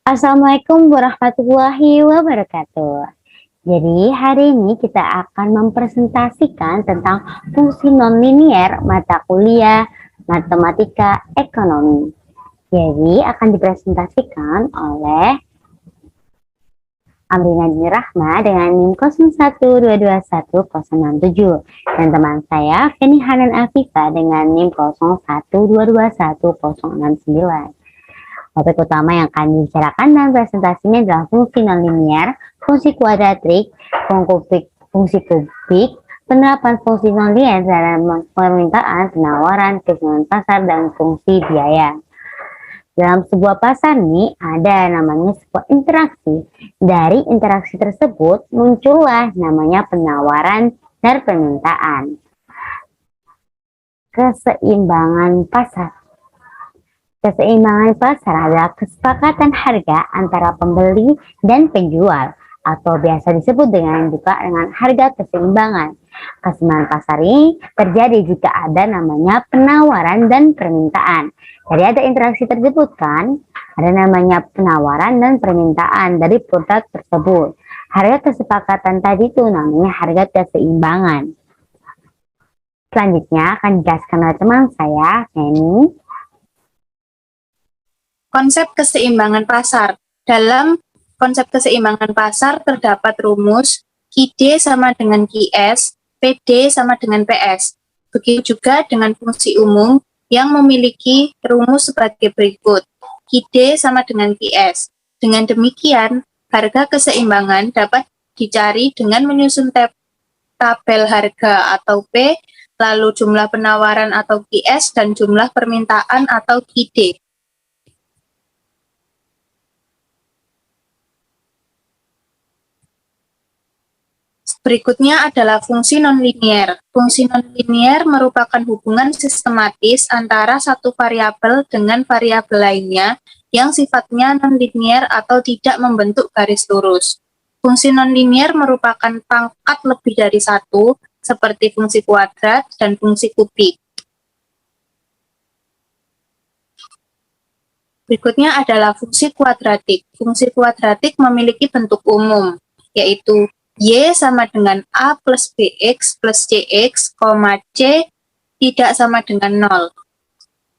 Assalamualaikum warahmatullahi wabarakatuh. Jadi hari ini kita akan mempresentasikan tentang fungsi nonlinier mata kuliah Matematika Ekonomi. Jadi akan dipresentasikan oleh Amrina Dini Rahma dengan NIM 01221067 dan teman saya Feni Hanan Afifa dengan NIM 01221069. Topik utama yang akan dibicarakan dalam presentasinya adalah fungsi nonlinier, fungsi kuadratik, fungsi kubik, penerapan fungsi nonlinier dalam permintaan, penawaran, kesenjangan pasar, dan fungsi biaya. Dalam sebuah pasar nih ada namanya sebuah interaksi. Dari interaksi tersebut muncullah namanya penawaran dan permintaan. Keseimbangan pasar. Keseimbangan pasar adalah kesepakatan harga antara pembeli dan penjual atau biasa disebut dengan harga keseimbangan. Keseimbangan pasar ini terjadi jika ada namanya penawaran dan permintaan. Jadi ada interaksi tersebut kan, ada namanya penawaran dan permintaan dari produk tersebut. Harga kesepakatan tadi itu namanya harga keseimbangan. Selanjutnya akan dijelaskan oleh teman saya, Feni. Konsep keseimbangan pasar. Dalam konsep keseimbangan pasar terdapat rumus QD sama dengan QS, PD sama dengan PS. Begitu juga dengan fungsi umum yang memiliki rumus sebagai berikut. QD sama dengan QS. Dengan demikian, harga keseimbangan dapat dicari dengan menyusun tabel harga atau P, lalu jumlah penawaran atau QS, dan jumlah permintaan atau QD. Berikutnya adalah fungsi nonlinier. Fungsi nonlinier merupakan hubungan sistematis antara satu variabel dengan variabel lainnya yang sifatnya nonlinier atau tidak membentuk garis lurus. Fungsi nonlinier merupakan pangkat lebih dari satu, seperti fungsi kuadrat dan fungsi kubik. Berikutnya adalah fungsi kuadratik. Fungsi kuadratik memiliki bentuk umum, yaitu Y sama dengan A plus BX plus CX, C tidak sama dengan 0.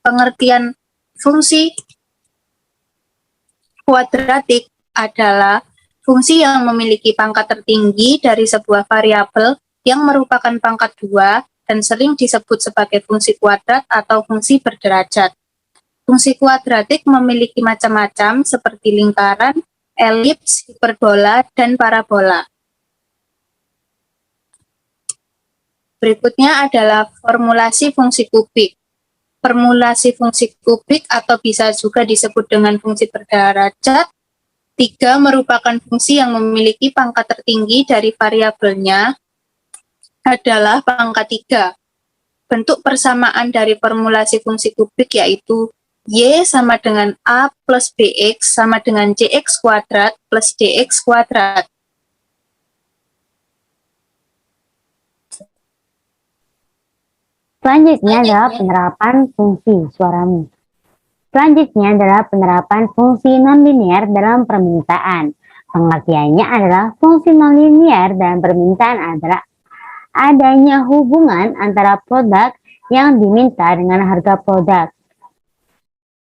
Pengertian fungsi kuadratik adalah fungsi yang memiliki pangkat tertinggi dari sebuah variabel yang merupakan pangkat 2 dan sering disebut sebagai fungsi kuadrat atau fungsi berderajat. Fungsi kuadratik memiliki macam-macam seperti lingkaran, elips, hiperbola, dan parabola. Berikutnya adalah formulasi fungsi kubik. Formulasi fungsi kubik atau bisa juga disebut dengan fungsi berderajat. 3 merupakan fungsi yang memiliki pangkat tertinggi dari variabelnya adalah pangkat 3. Bentuk persamaan dari formulasi fungsi kubik yaitu Y sama dengan A plus BX sama dengan CX kuadrat plus DX kuadrat. Selanjutnya adalah penerapan fungsi suaramu. Selanjutnya adalah penerapan fungsi nonlinier dalam permintaan. Pengertiannya adalah fungsi nonlinier dalam permintaan adalah adanya hubungan antara produk yang diminta dengan harga produk.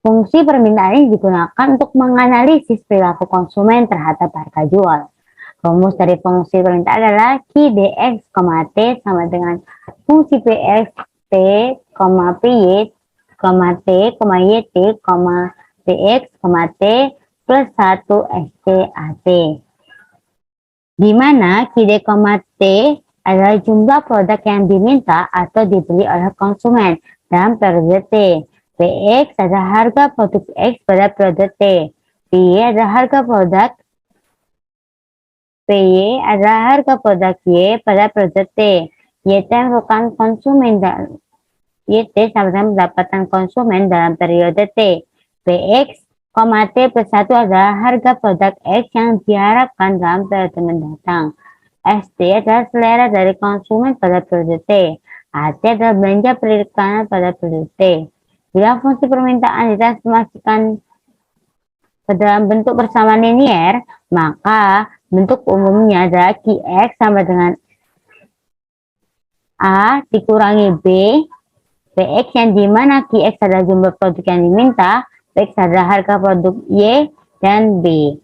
Fungsi permintaan ini digunakan untuk menganalisis perilaku konsumen terhadap harga jual. Rumus dari fungsi permintaan adalah Q dx, T sama dengan fungsi Px T, Py, T, Yt, Tx, T plus 1 SCAT. Di mana Q D, T adalah jumlah produk yang diminta atau dibeli oleh konsumen dalam periode T. Px adalah harga produk X pada periode T. Py adalah harga produk Py adalah harga produk Y pada periode T. Yt merupakan konsumen dan Yt sama dengan pendapatan konsumen dalam periode T. Px, T plus 1 adalah harga produk X yang diharapkan dalam periode mendatang. St adalah selera dari konsumen pada periode T. At adalah belanja perikanan pada periode T. Bila fungsi permintaan ditransformasikan dalam bentuk persamaan linier, maka bentuk umumnya adalah Qx sama dengan A dikurangi B, Px yang dimana Qx adalah jumlah produk yang diminta, Px adalah harga produk Y dan B.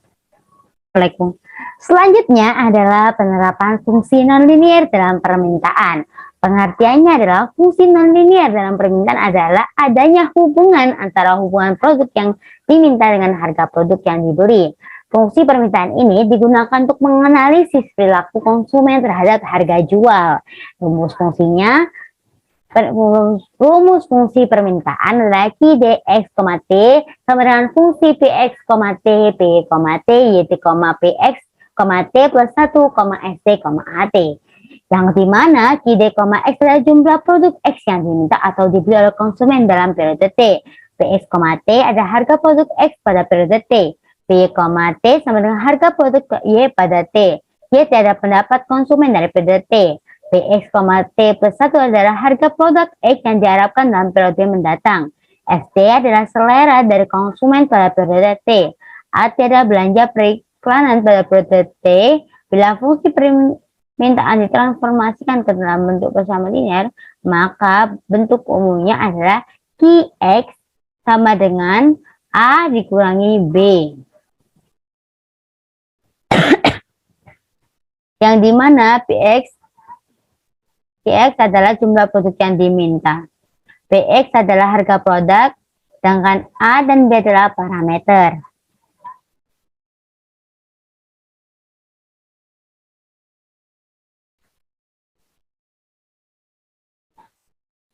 Selanjutnya adalah penerapan fungsi nonlinier dalam permintaan. Pengertiannya adalah fungsi nonlinier dalam permintaan adalah adanya hubungan antara hubungan produk yang diminta dengan harga produk yang dibeli. Fungsi permintaan ini digunakan untuk menganalisis perilaku konsumen terhadap harga jual. Rumus fungsi permintaan adalah Q dx, T sama dengan fungsi Px, T, P, T, Yt, Px, T plus 1, St, At. Yang dimana Q d, X adalah jumlah produk X yang diminta atau dibeli oleh konsumen dalam periode T. Px, T adalah harga produk X pada periode T. P, T sama dengan harga produk Y pada T. Yt adalah pendapat konsumen dari periode T. Px, T plus 1 adalah harga produk X yang diharapkan dalam periode mendatang. St adalah selera dari konsumen pada periode T. At adalah belanja periklanan pada periode T. Bila fungsi permintaan ditransformasikan ke dalam bentuk persamaan linear, maka bentuk umumnya adalah Qx sama dengan A dikurangi B. Yang dimana Px adalah jumlah produk yang diminta. Px adalah harga produk, sedangkan A dan B adalah parameter.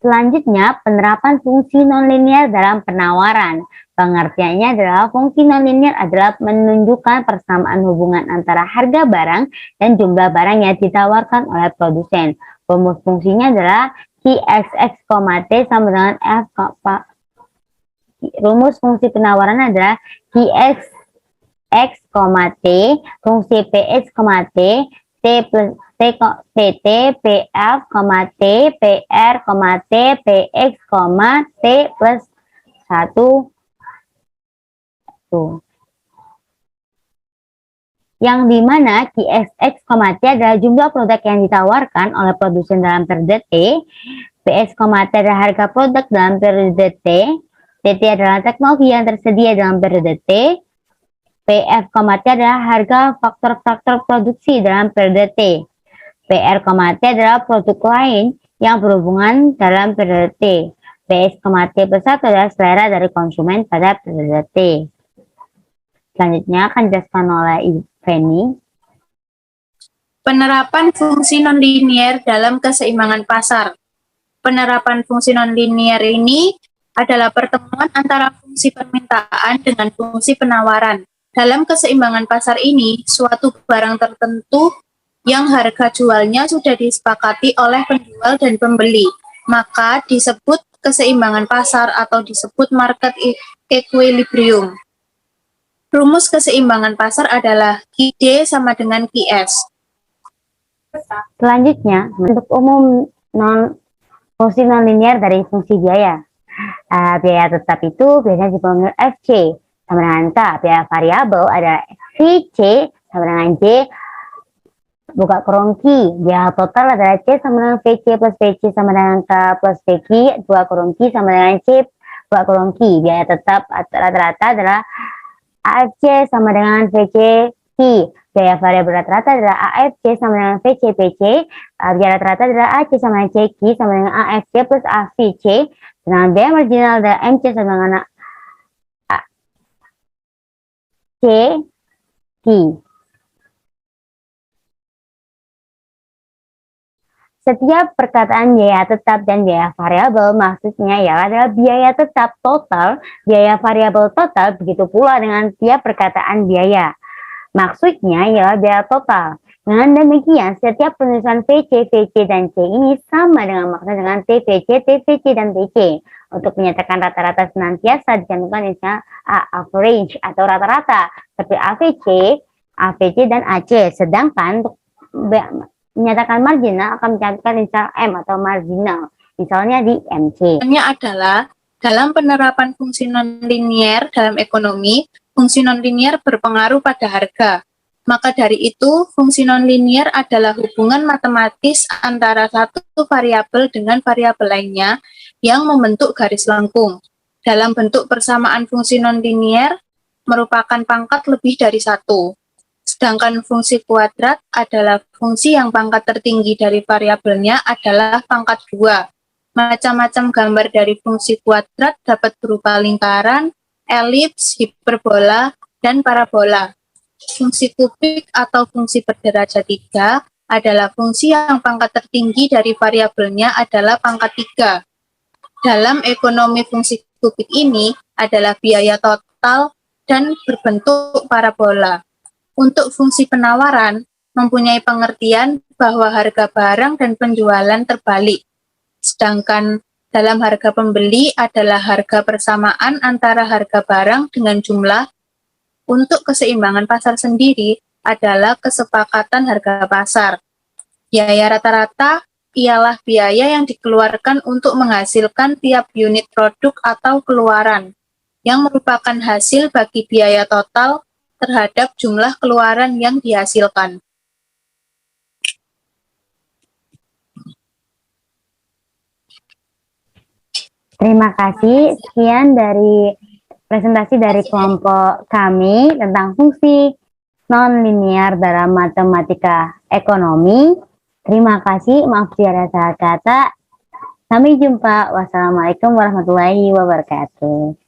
Selanjutnya, penerapan fungsi nonlinier dalam penawaran. Pengertiannya adalah fungsi nonlinier adalah menunjukkan persamaan hubungan antara harga barang dan jumlah barang yang ditawarkan oleh produsen. Rumus fungsinya adalah Qxx, T sama dengan F. Rumus fungsi penawaran adalah Qx, T, fungsi Px, T plus PT, PF, T, PR, T, PX, T plus 1. Yang dimana Qx, T adalah jumlah produk yang ditawarkan oleh produsen dalam periode T. PS, T adalah harga produk dalam periode T. TT adalah teknologi yang tersedia dalam periode T. PF, T adalah harga faktor-faktor produksi dalam periode T. PR, T adalah produk lain yang berhubungan dalam periode T. PS, T plus 1 adalah selera dari konsumen pada periode T. Selanjutnya akan dijelaskan oleh Feni. Penerapan fungsi nonlinier dalam keseimbangan pasar. Penerapan fungsi nonlinier ini adalah pertemuan antara fungsi permintaan dengan fungsi penawaran. Dalam keseimbangan pasar ini, suatu barang tertentu yang harga jualnya sudah disepakati oleh penjual dan pembeli, maka disebut keseimbangan pasar atau disebut market equilibrium. Rumus keseimbangan pasar adalah Qd sama dengan Qs. Selanjutnya, bentuk umum fungsi nonlinier dari fungsi biaya. Biaya tetap itu biasanya dipanggil Fc sama dengan K. Biaya variabel adalah Vc sama dengan J buka kurung Q. Biaya total adalah C sama dengan Vc plus Vc sama dengan K plus Vq buka kurung Q sama dengan C buka kurung Q. Biaya tetap rata-rata adalah AFC sama dengan VC Q. Biaya variabel rata-rata adalah AFC sama dengan VC PC. Biaya rata-rata adalah AC sama dengan CQ sama dengan AFC plus AVC. Sedangkan biaya marginal adalah MC sama dengan CQ. Setiap perkataan biaya tetap dan biaya variabel maksudnya adalah biaya tetap total, biaya variabel total, begitu pula dengan tiap perkataan biaya. Maksudnya ialah biaya total. Dengan demikian, setiap penulisan VC, VC, dan C ini sama dengan makna dengan TVC, TVC, dan TC. Untuk menyatakan rata-rata senantiasa dicantumkan istilah average atau rata-rata, seperti AVC, AVC, dan AC. Sedangkan untuk menyatakan marginal akan mencantumkan inisial M atau marginal, misalnya di MC. Adalah dalam penerapan fungsi nonlinier dalam ekonomi, fungsi nonlinier berpengaruh pada harga. Maka dari itu, fungsi nonlinier adalah hubungan matematis antara satu variabel dengan variabel lainnya yang membentuk garis lengkung. Dalam bentuk persamaan fungsi nonlinier merupakan pangkat lebih dari satu. Sedangkan fungsi kuadrat adalah fungsi yang pangkat tertinggi dari variabelnya adalah pangkat 2. Macam-macam gambar dari fungsi kuadrat dapat berupa lingkaran, elips, hiperbola, dan parabola. Fungsi kubik atau fungsi berderajat 3 adalah fungsi yang pangkat tertinggi dari variabelnya adalah pangkat 3. Dalam ekonomi fungsi kubik ini adalah biaya total dan berbentuk parabola. Untuk fungsi penawaran, mempunyai pengertian bahwa harga barang dan penjualan terbalik. Sedangkan dalam harga pembeli adalah harga persamaan antara harga barang dengan jumlah. Untuk keseimbangan pasar sendiri adalah kesepakatan harga pasar. Biaya rata-rata ialah biaya yang dikeluarkan untuk menghasilkan tiap unit produk atau keluaran, yang merupakan hasil bagi biaya total terhadap jumlah keluaran yang dihasilkan. Terima kasih. Sekian dari presentasi dari kelompok kami tentang fungsi non-linear dalam matematika ekonomi. Terima kasih. Maaf jika ada salah kata. Sampai jumpa. Wassalamualaikum warahmatullahi wabarakatuh.